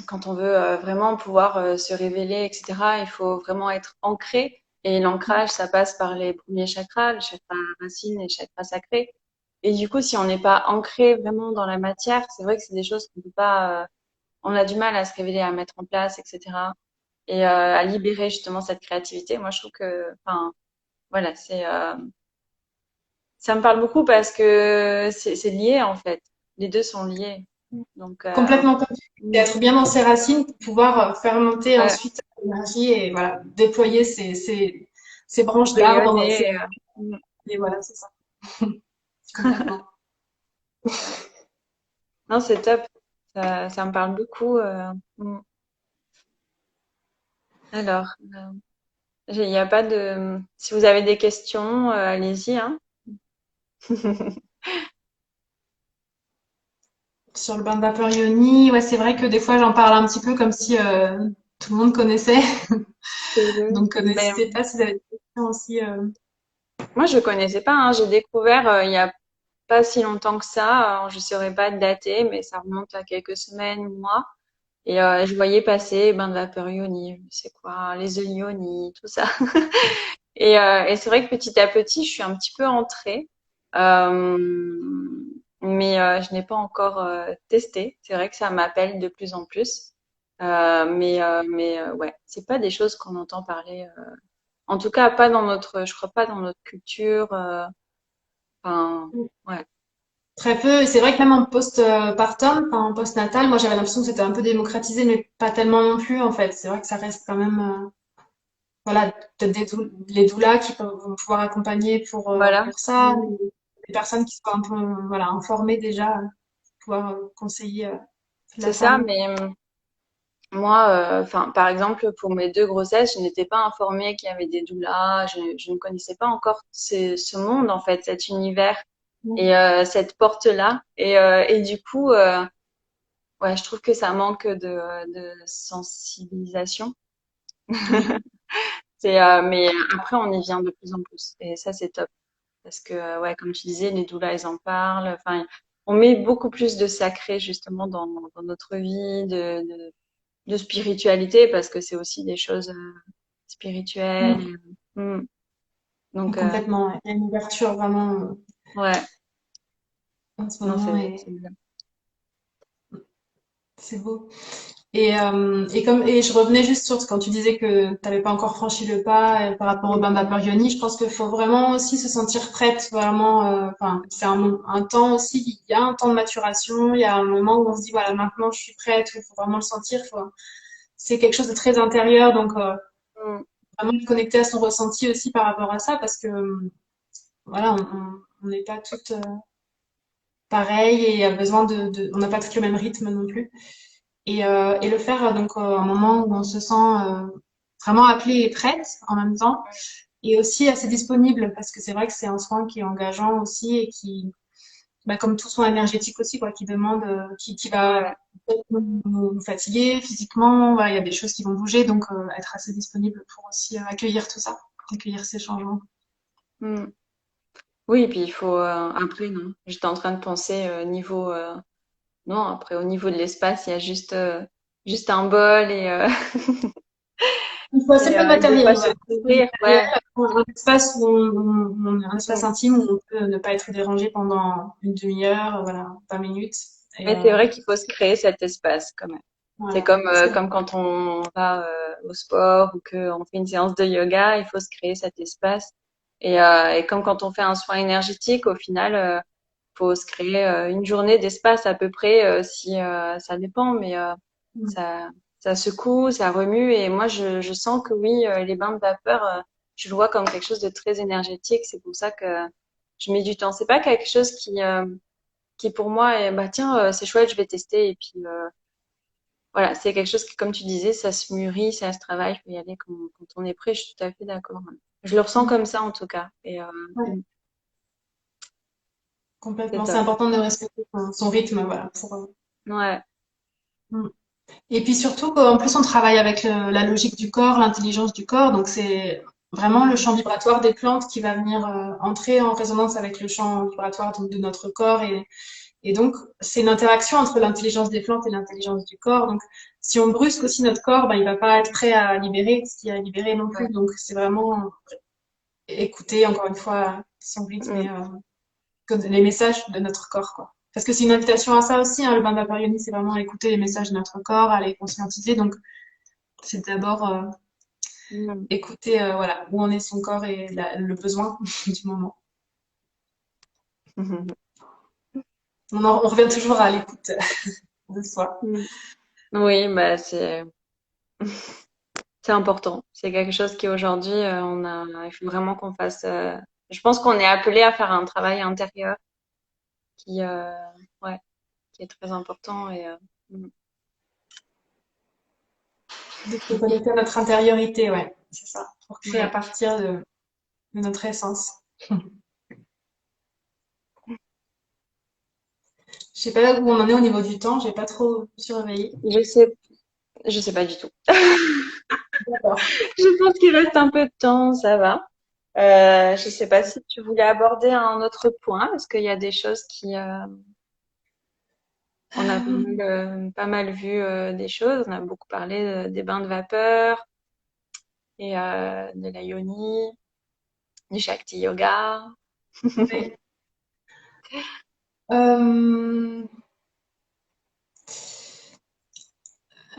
quand on veut vraiment pouvoir se révéler, etc., il faut vraiment être ancré. Et l'ancrage, ça passe par les premiers chakras, le chakra racine et le chakra sacré. Et du coup, si on n'est pas ancré vraiment dans la matière, c'est vrai que c'est des choses qu'on peut pas, on a du mal à se révéler, à mettre en place, etc. Et à libérer justement cette créativité. Moi, je trouve que, enfin, voilà, ça me parle beaucoup parce que c'est lié en fait. Les deux sont liés. Donc, Complètement comme tu dis, et être bien dans ses racines pour pouvoir faire monter ouais, ensuite l'énergie et voilà, déployer ses branches d'arbres. rayonner. Et voilà, c'est ça. Complètement. Non, c'est top. Ça me parle beaucoup. Mm. Alors, il n'y a pas de. Si vous avez des questions, allez-y, hein. Sur le bain de vapeur Yoni, ouais, c'est vrai que des fois j'en parle un petit peu comme si tout le monde connaissait. Mhm. Donc Ben, n'hésitez pas si vous avez des questions aussi. moi, je connaissais pas, hein. J'ai découvert il y a pas si longtemps que ça. Alors, je saurais pas dater, mais ça remonte à quelques semaines ou mois. Et je voyais passer bain de vapeur Yoni, c'est quoi, les œufs Yoni, tout ça. Et c'est vrai que petit à petit, je suis un petit peu entrée, euh, mais je n'ai pas encore testé. C'est vrai que ça m'appelle de plus en plus, mais ouais, c'est pas des choses qu'on entend parler. En tout cas, pas dans notre, je crois pas dans notre culture. Enfin, ouais, Très peu, et c'est vrai que même en post-partum, enfin en post-natal, moi j'avais l'impression que c'était un peu démocratisé, mais pas tellement non plus en fait. C'est vrai que ça reste quand même, voilà, peut-être les doulas qui vont pouvoir accompagner voilà, pour ça, des personnes qui soient un peu, voilà, informées déjà, pouvoir conseiller la c'est ça. femme. Mais moi, enfin, par exemple, pour mes deux grossesses, je n'étais pas informée qu'il y avait des doulas. Je ne connaissais pas encore ce monde, en fait, cet univers et cette porte-là. Et du coup, ouais, je trouve que ça manque de sensibilisation. Oui. Mais après, on y vient de plus en plus. Et ça, c'est top. Parce que, ouais, comme tu disais, les doulas, ils en parlent. Enfin, on met beaucoup plus de sacré, justement, dans notre vie, de spiritualité, parce que c'est aussi des choses spirituelles. Mm. Mm. Donc, Complètement, ouais. Il y a une ouverture vraiment ouais, en ce non, moment c'est et bien. c'est beau. Et je revenais juste sur quand tu disais que tu n'avais pas encore franchi le pas par rapport au bain Mm. vapeur Yoni, je pense qu'il faut vraiment aussi se sentir prête, vraiment. Enfin, c'est un temps aussi. Il y a un temps de maturation. Il y a un moment où on se dit voilà maintenant je suis prête. Il faut vraiment le sentir. C'est quelque chose de très intérieur, donc Mm. vraiment être connecté à son ressenti aussi par rapport à ça, parce que voilà, on n'est pas toutes pareilles et a besoin on n'a pas toutes le même rythme non plus. Et le faire donc à un moment où on se sent vraiment appelée et prête en même temps, et aussi assez disponible, parce que c'est vrai que c'est un soin qui est engageant aussi et qui, bah, comme tout soin énergétique aussi, quoi, qui demande, qui va Ouais. peut-être nous fatiguer physiquement, voilà, il y a des choses qui vont bouger, donc être assez disponible pour aussi accueillir tout ça, accueillir ces changements. Mm. Oui, et puis il faut après non. J'étais en train de penser niveau non, après au niveau de l'espace, il y a juste un bol Il faut assez et peu de de quoi matériel, se ouais. couvrir, ouais. Un espace un espace Mm. intime où on peut ne pas être dérangé pendant une demi-heure, voilà, 20 minutes. Et Mais c'est vrai qu'il faut se créer cet espace quand même. C'est voilà, comme c'est comme quand on va au sport ou qu'on fait une séance de yoga, il faut se créer cet espace. Et comme quand on fait un soin énergétique, au final, faut se créer une journée d'espace à peu près, si ça dépend, mais ça ça secoue, ça remue. Et moi, je sens que oui, les bains de vapeur, je le vois comme quelque chose de très énergétique. C'est pour ça que je mets du temps. C'est pas quelque chose qui pour moi est bah tiens, c'est chouette, je vais tester. Et puis voilà, c'est quelque chose qui, comme tu disais, ça se mûrit, ça se travaille, il faut y aller quand on est prêt. Je suis tout à fait d'accord. Je le ressens comme ça en tout cas. Et ouais, c'est complètement. C'est top. important de respecter son rythme, voilà. Ouais. Mm. Et puis surtout qu'en plus on travaille avec la logique du corps, l'intelligence du corps, donc c'est vraiment le champ vibratoire des plantes qui va venir entrer en résonance avec le champ vibratoire donc, de notre corps et donc c'est une interaction entre l'intelligence des plantes et l'intelligence du corps. Donc si on brusque aussi notre corps, ben, il va pas être prêt à libérer ce qu'il y a à libérer non plus. Ouais. Donc c'est vraiment écouter encore une fois son rythme Mm. et les messages de notre corps, quoi. Parce que c'est une invitation à ça aussi, hein, le bain d'Aparioni, c'est vraiment écouter les messages de notre corps, à les conscientiser. Donc, c'est d'abord Mm. écouter voilà, où en est son corps et le besoin du moment. On revient toujours à l'écoute de soi. Mm. Oui, bah c'est important. C'est quelque chose qui aujourd'hui il faut vraiment qu'on fasse. Je pense qu'on est appelé à faire un travail intérieur qui ouais qui est très important. Mm, De se connecter à notre intériorité, ouais, c'est ça, pour créer à ouais. partir de notre essence. Je sais pas où on en est au niveau du temps, j'ai pas trop surveillé. Je sais, je sais pas du tout. D'accord. Je pense qu'il reste un peu de temps, ça va. Je sais pas si tu voulais aborder un autre point, parce qu'il y a des choses on a pas mal vu des choses. On a beaucoup parlé des bains de vapeur et de la yoni, du Shakti Yoga. Ouais.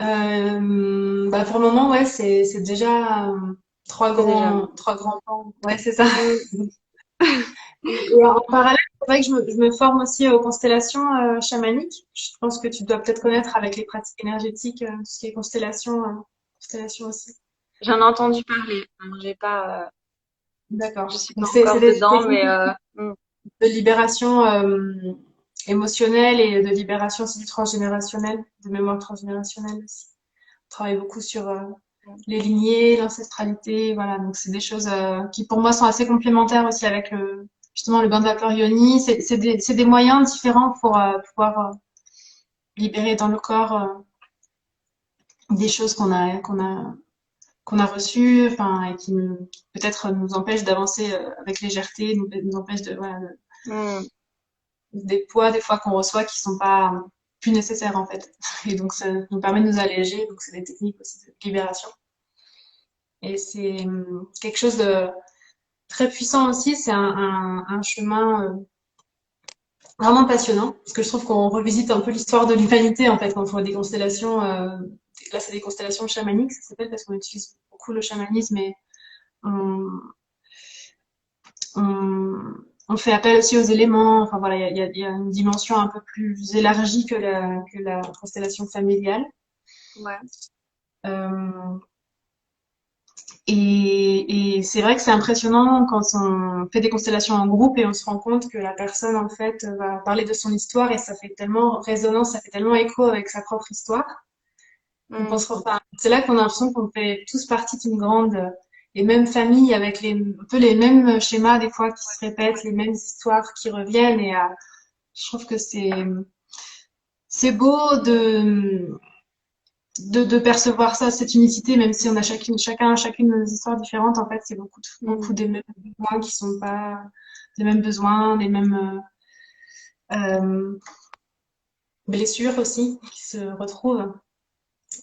Euh, bah pour le moment, ouais, c'est déjà C'est déjà bon. trois grands pans. Ouais, c'est ça. Mm. Et en parallèle, c'est vrai que je me forme aussi aux constellations chamaniques. Je pense que tu dois peut-être connaître avec les pratiques énergétiques, tout ce qui est constellation aussi. J'en ai entendu parler. Alors, je D'accord. suis pas Donc c'est encore des dedans, techniques mais de libération émotionnelle et de libération aussi du transgénérationnel, de mémoire transgénérationnelle aussi. On travaille beaucoup sur les lignées, l'ancestralité, voilà. Donc c'est des choses qui pour moi sont assez complémentaires aussi avec justement le bain de vapeur yoni. C'est des moyens différents pour pouvoir libérer dans le corps des choses qu'on a reçues, enfin, et qui peut-être nous empêchent d'avancer avec légèreté, nous empêchent de, voilà, mm, des poids des fois qu'on reçoit qui sont pas plus nécessaires en fait. Et donc ça nous permet de nous alléger. Donc c'est des techniques aussi de libération. Et c'est quelque chose de très puissant aussi. C'est un chemin vraiment passionnant parce que je trouve qu'on revisite un peu l'histoire de l'humanité en fait quand on fait des constellations. Là, c'est des constellations chamaniques, ça s'appelle parce qu'on utilise beaucoup le chamanisme et on, on, on fait appel aussi aux éléments. Enfin voilà, il y a une dimension un peu plus élargie que la constellation familiale. ouais. Euh, et c'est vrai que c'est impressionnant quand on fait des constellations en groupe et on se rend compte que la personne en fait va parler de son histoire et ça fait tellement résonance, ça fait tellement écho avec sa propre histoire. Donc Mm, enfin, c'est là qu'on a l'impression qu'on fait tous partie d'une grande et même famille avec un peu les mêmes schémas des fois qui se répètent, les mêmes histoires qui reviennent et je trouve que c'est beau de percevoir ça, cette unicité, même si on a chacune nos histoires différentes, en fait, c'est beaucoup mm, des mêmes besoins qui sont pas des mêmes besoins, des mêmes euh, blessures aussi qui se retrouvent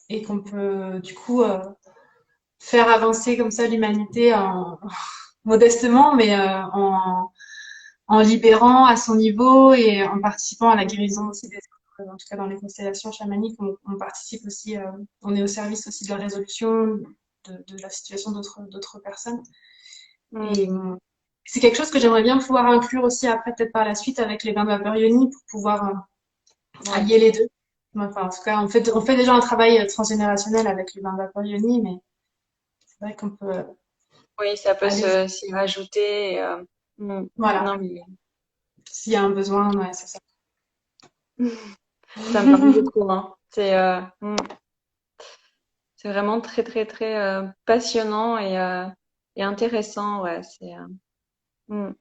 et qu'on peut du coup faire avancer comme ça l'humanité modestement, mais en libérant à son niveau et en participant à la guérison aussi des autres. En tout cas, dans les constellations chamaniques, on participe aussi, on est au service aussi de la résolution de la situation d'autres personnes. mm. Et c'est quelque chose que j'aimerais bien pouvoir inclure aussi après, peut-être par la suite, avec les bains de vapeur yoni pour pouvoir Ouais. allier les deux. Enfin, en tout cas, on fait déjà un travail transgénérationnel avec les bains de vapeur yoni, mais c'est vrai qu'on peut Oui, ça peut aller, s'y rajouter. voilà, Non, mais s'il y a un besoin, ouais, c'est ça. ça me parle beaucoup, hein. C'est vraiment très, très, très passionnant et intéressant. Ouais, mm.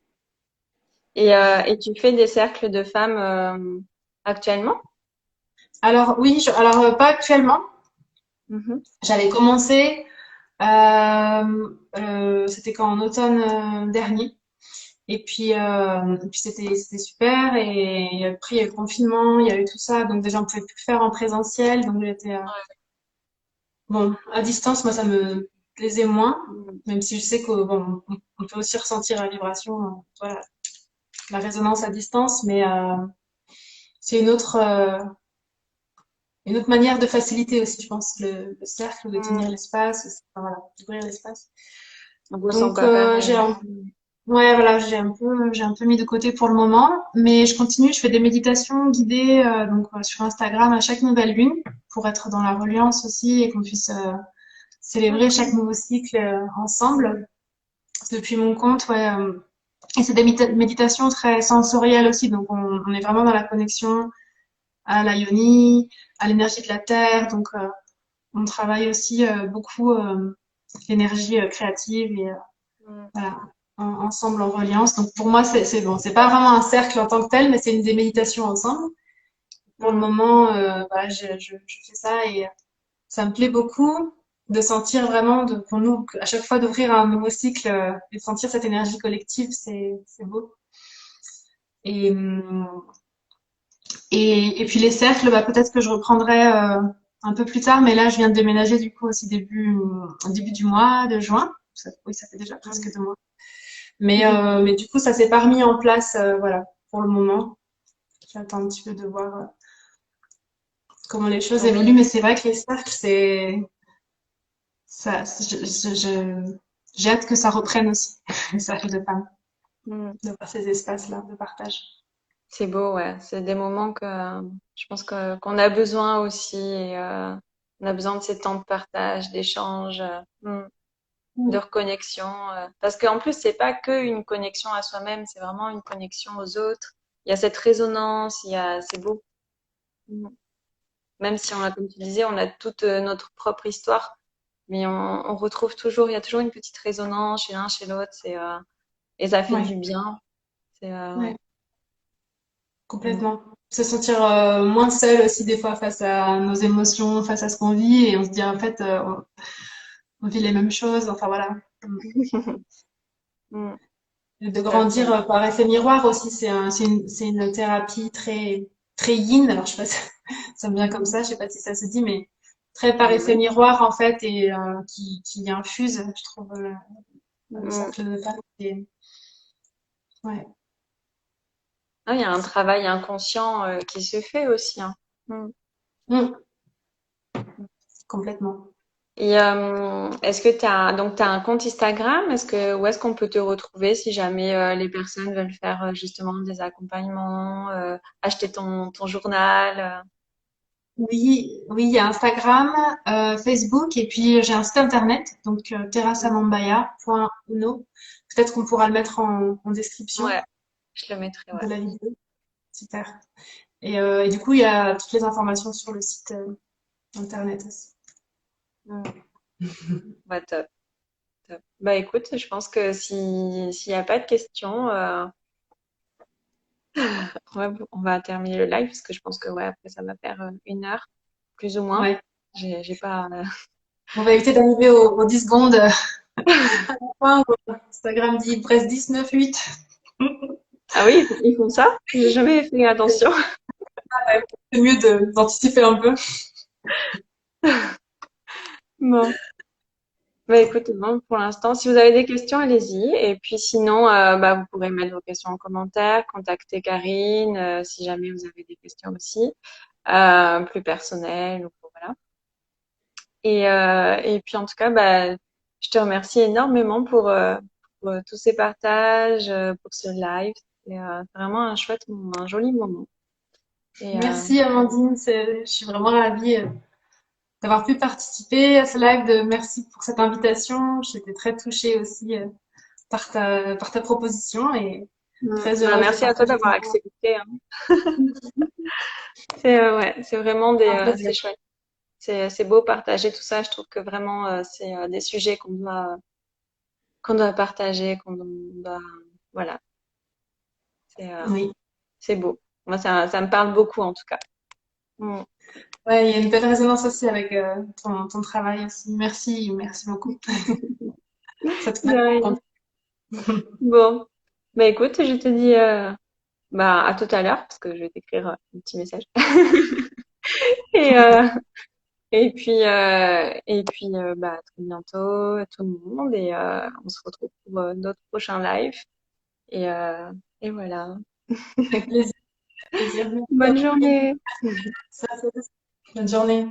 Et tu fais des cercles de femmes actuellement? Alors oui, alors pas actuellement. Mhm. J'avais commencé, c'était quand en automne dernier. Et puis c'était super. Et après, il y a eu le confinement, il y a eu tout ça. Donc déjà, on pouvait plus faire en présentiel. Donc j'étais, bon, à distance, moi, ça me plaisait moins. Mm. Même si je sais que, bon, on peut aussi ressentir la vibration, voilà, la résonance à distance. Mais c'est une autre manière de faciliter aussi, je pense, le cercle, de tenir Mm. l'espace, enfin, voilà, d'ouvrir l'espace. On ressent Donc, pas pareil. Mm. ouais, voilà, j'ai un peu mis de côté pour le moment, mais je continue. Je fais des méditations guidées sur Instagram à chaque nouvelle lune pour être dans la reliance aussi et qu'on puisse Ah, célébrer chaque cool. nouveau cycle ensemble depuis mon compte. Ouais, et c'est des méditations très sensorielles aussi, donc on est vraiment dans la connexion. à la yoni, à l'énergie de la terre. Donc, on travaille aussi beaucoup l'énergie créative et Mm. voilà, ensemble en reliance. Donc, pour moi, c'est bon. C'est pas vraiment un cercle en tant que tel, mais c'est une des méditations ensemble. Pour le Mm. moment, voilà, je fais ça et ça me plaît beaucoup de sentir vraiment qu'on ouvre, à chaque fois d'ouvrir un nouveau cycle et de sentir cette énergie collective, c'est beau. Et, et puis les cercles, bah, peut-être que je reprendrai un peu plus tard, mais là je viens de déménager du coup aussi début du mois de juin. Oui, ça fait déjà presque 2 mois. Mais du coup, ça s'est pas remis en place, voilà, pour le moment. J'attends un petit peu de voir comment les choses Oui. évoluent, mais c'est vrai que les cercles, c'est ça, j'ai hâte que ça reprenne aussi, les cercles de femmes, Mm. de voir ces espaces-là de partage. C'est beau, ouais. C'est des moments que je pense qu'on a besoin aussi. Et, on a besoin de ces temps de partage, d'échange, de Mm. reconnexion. Parce qu'en plus, c'est pas que une connexion à soi-même, c'est vraiment une connexion aux autres. Il y a cette résonance, c'est beau. Mm. Même si comme tu disais, on a toute notre propre histoire, mais on retrouve toujours, il y a toujours une petite résonance chez l'un, chez l'autre. Et ça fait Ouais, du bien. Ouais. ouais, Mm. complètement. Se sentir moins seul aussi des fois face à nos émotions, face à ce qu'on vit, et on se dit en fait, on vit les mêmes choses. Enfin voilà. Mm. Et de Tout à fait. grandir par effet miroir aussi, c'est une thérapie très yin. Alors je sais pas si ça me vient comme ça, je sais pas si ça se dit, mais très par Mais effet oui. miroir en fait et qui infuse, je trouve, le Mm. cercle de femmes. Ouais. Ah, il y a un travail inconscient qui se fait aussi, hein. Mm. Mm, complètement. Et est-ce que t'as un compte Instagram? Où est-ce qu'on peut te retrouver si jamais les personnes veulent faire justement des accompagnements, acheter ton journal? Oui, oui, il y a Instagram, Facebook et puis j'ai un site internet, donc terrasamambaya.uno. Peut-être qu'on pourra le mettre en description Ouais, je le mettrai, de ouais. la vidéo. Super. Et du coup, il y a toutes les informations sur le site internet aussi. Mm. Bah, top, top. Bah écoute, je pense que s'il n'y a pas de questions, on va terminer le live parce que je pense que ouais, après ça va faire 1 heure, plus ou moins. Ouais. J'ai pas. On va éviter d'arriver aux 10 secondes à la fin où Instagram dit il reste 19,8. Ah oui, ils font ça? J'ai jamais fait attention. C'est mieux d'anticiper un peu. Bon. Bah écoute, bon, pour l'instant, si vous avez des questions, allez-y. Et puis sinon, bah, vous pourrez mettre vos questions en commentaire, contacter Karine, si jamais vous avez des questions aussi, plus personnelles ou voilà. Et puis en tout cas, bah, je te remercie énormément pour tous ces partages, pour ce live. C'est vraiment un chouette moment, un joli moment. Et Merci Amandine, je suis vraiment ravie d'avoir pu participer à ce live. Merci pour cette invitation. J'étais très touchée aussi par ta proposition et très bah, heureuse de merci à toi partager ce d'avoir moment. accepté, hein. Ouais, c'est vraiment Un c'est plaisir. chouette. C'est beau partager tout ça. Je trouve que vraiment, c'est des sujets qu'on doit partager, voilà. C'est, euh, Oui. c'est beau. Moi, ça me parle beaucoup en tout cas. Mm. Ouais, il y a une belle résonance aussi avec ton travail aussi. Merci, merci beaucoup. Ça te De fait. rien. Bon, bah écoute, je te dis bah à tout à l'heure parce que je vais t'écrire un petit message. Et euh, et puis bah à très bientôt à tout le monde et on se retrouve pour notre prochain live et voilà. Avec plaisir, plaisir. Merci à Bonne vous. journée. Bonne journée.